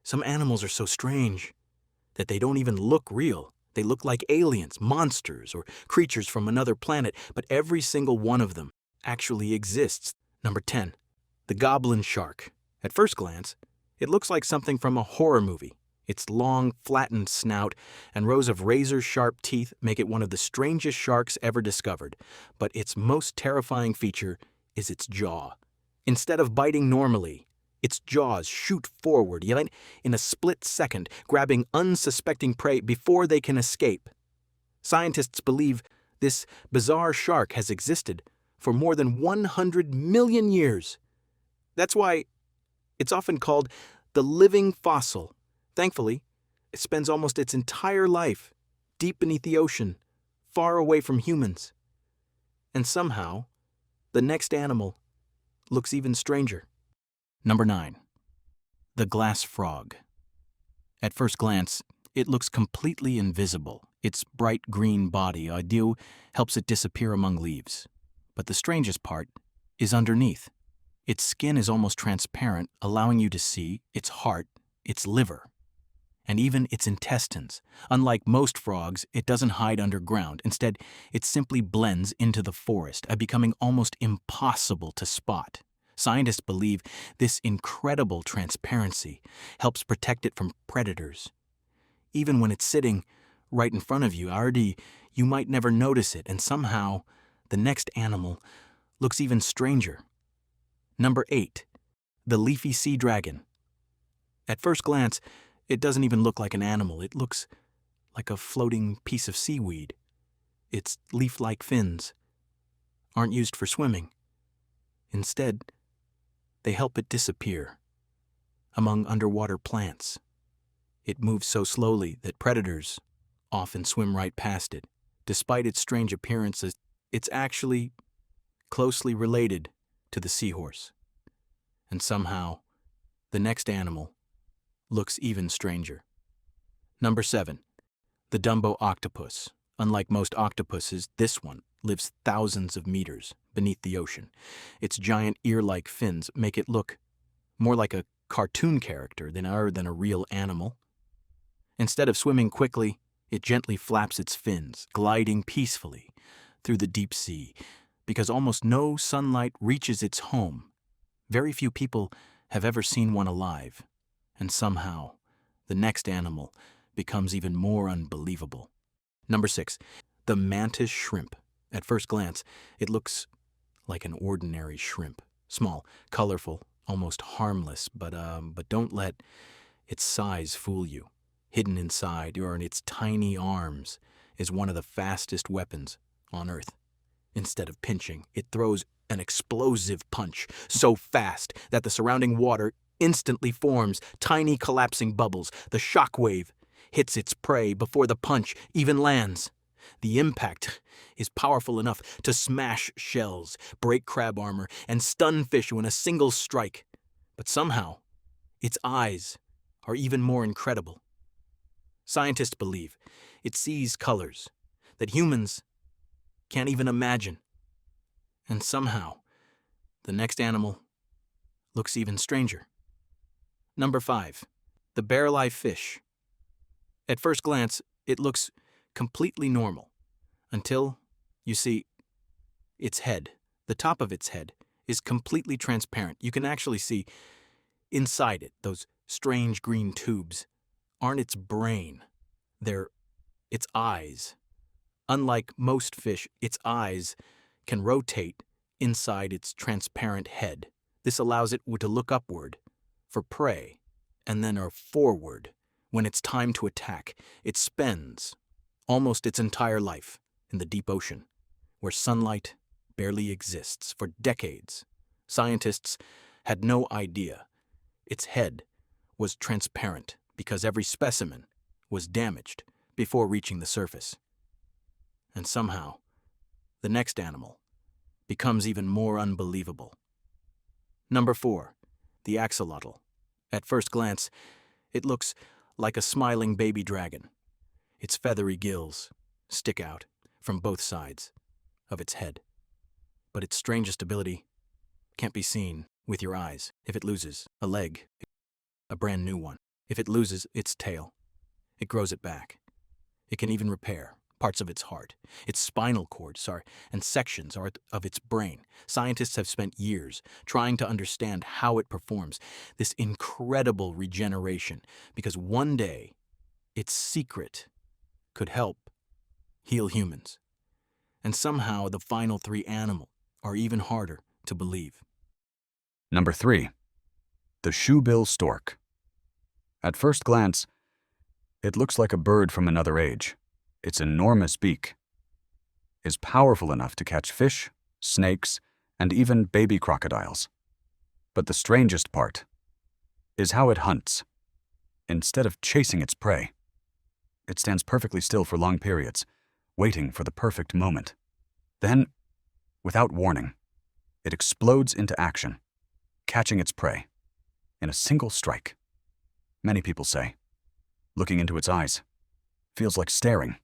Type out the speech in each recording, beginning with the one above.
Some animals are so strange that they don't even look real. They look like aliens, monsters, or creatures from another planet, but every single one of them actually exists. Number 10. The goblin shark. At first glance, it looks like something from a horror movie. Its long, flattened snout and rows of razor-sharp teeth make it one of the strangest sharks ever discovered. But its most terrifying feature is its jaw. Instead of biting normally, its jaws shoot forward, yet in a split second, grabbing unsuspecting prey before they can escape. Scientists believe this bizarre shark has existed for more than 100 million years. That's why it's often called the living fossil. Thankfully, it spends almost its entire life deep beneath the ocean, far away from humans. And somehow, the next animal looks even stranger. Number 9. The glass frog. At first glance, it looks completely invisible. Its bright green body helps it disappear among leaves. But the strangest part is underneath. Its skin is almost transparent, allowing you to see its heart, its liver, and even its intestines. Unlike most frogs, it doesn't hide underground. Instead, it simply blends into the forest, becoming almost impossible to spot. Scientists believe this incredible transparency helps protect it from predators. Even when it's sitting right in front of you, you might never notice it, and somehow the next animal looks even stranger. Number 8. The leafy sea dragon. At first glance, it doesn't even look like an animal. It looks like a floating piece of seaweed. Its leaf-like fins aren't used for swimming. Instead, they help it disappear among underwater plants. It moves so slowly that predators often swim right past it. Despite its strange appearance, it's actually closely related to the seahorse. And somehow, the next animal looks even stranger. Number 7. The Dumbo octopus. Unlike most octopuses, this one lives thousands of meters beneath the ocean. Its giant ear-like fins make it look more like a cartoon character than a real animal. Instead of swimming quickly, it gently flaps its fins, gliding peacefully through the deep sea. Because almost no sunlight reaches its home, very few people have ever seen one alive. And somehow, the next animal becomes even more unbelievable. Number 6. The mantis shrimp. At first glance, it looks like an ordinary shrimp. Small, colorful, almost harmless, but don't let its size fool you. Hidden inside, or in its tiny arms, is one of the fastest weapons on Earth. Instead of pinching, it throws an explosive punch so fast that the surrounding water instantly forms tiny collapsing bubbles. The shock wave hits its prey before the punch even lands. The impact is powerful enough to smash shells, break crab armor, and stun fish in a single strike. But somehow, its eyes are even more incredible. Scientists believe it sees colors that humans can't even imagine. And somehow, the next animal looks even stranger. Number 5. The Barreleye fish. At first glance, it looks completely normal, until you see its head. The top of its head is completely transparent. You can actually see inside it. Those strange green tubes aren't its brain. They're its eyes. Unlike most fish, its eyes can rotate inside its transparent head. This allows it to look upward for prey, and then forward when it's time to attack. It spends almost its entire life in the deep ocean, where sunlight barely exists. For decades, scientists had no idea its head was transparent because every specimen was damaged before reaching the surface. And somehow, the next animal becomes even more unbelievable. Number 4. The axolotl. At first glance, it looks like a smiling baby dragon. Its feathery gills stick out from both sides of its head. But its strangest ability can't be seen with your eyes. If it loses a leg, a brand new one If it loses its tail, it grows it back. It can even repair parts of its heart, its spinal cord, and sections of its brain. Scientists have spent years trying to understand how it performs this incredible regeneration, because one day its secret could help heal humans. And somehow the final three animals are even harder to believe. Number 3. The shoebill stork. At first glance, it looks like a bird from another age. Its enormous beak is powerful enough to catch fish, snakes, and even baby crocodiles. But the strangest part is how it hunts. Instead of chasing its prey, it stands perfectly still for long periods, waiting for the perfect moment. Then, without warning, it explodes into action, catching its prey in a single strike. Many people say, looking into its eyes feels like staring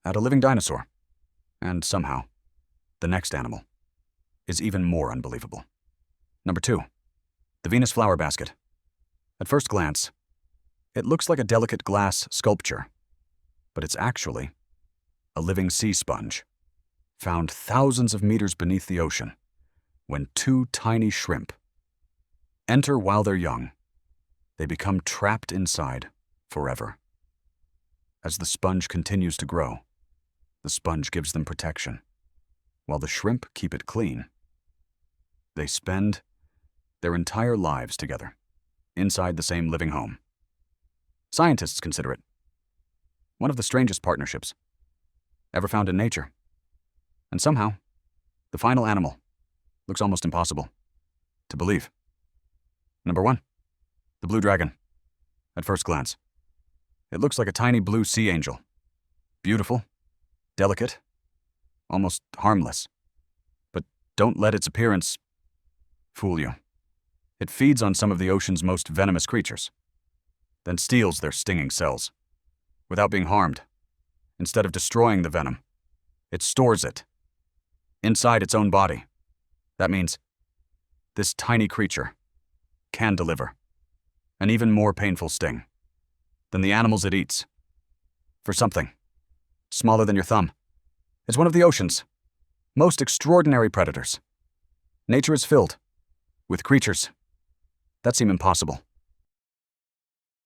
at a living dinosaur. And somehow, the next animal is even more unbelievable. Number 2. The Venus flower basket. At first glance, it looks like a delicate glass sculpture, but it's actually a living sea sponge, found thousands of meters beneath the ocean, when 2 tiny shrimp enter while they're young. They become trapped inside forever. As the sponge continues to grow, the sponge gives them protection, while the shrimp keep it clean. They spend their entire lives together, inside the same living home. Scientists consider it one of the strangest partnerships ever found in nature. And somehow, the final animal looks almost impossible to believe. Number 1. The blue dragon. At first glance, it looks like a tiny blue sea angel. Beautiful, delicate, almost harmless. But don't let its appearance fool you. It feeds on some of the ocean's most venomous creatures, then steals their stinging cells without being harmed. Instead of destroying the venom, it stores it inside its own body. That means this tiny creature can deliver an even more painful sting than the animals it eats. For something smaller than your thumb, it's one of the ocean's most extraordinary predators. Nature is filled with creatures that seem impossible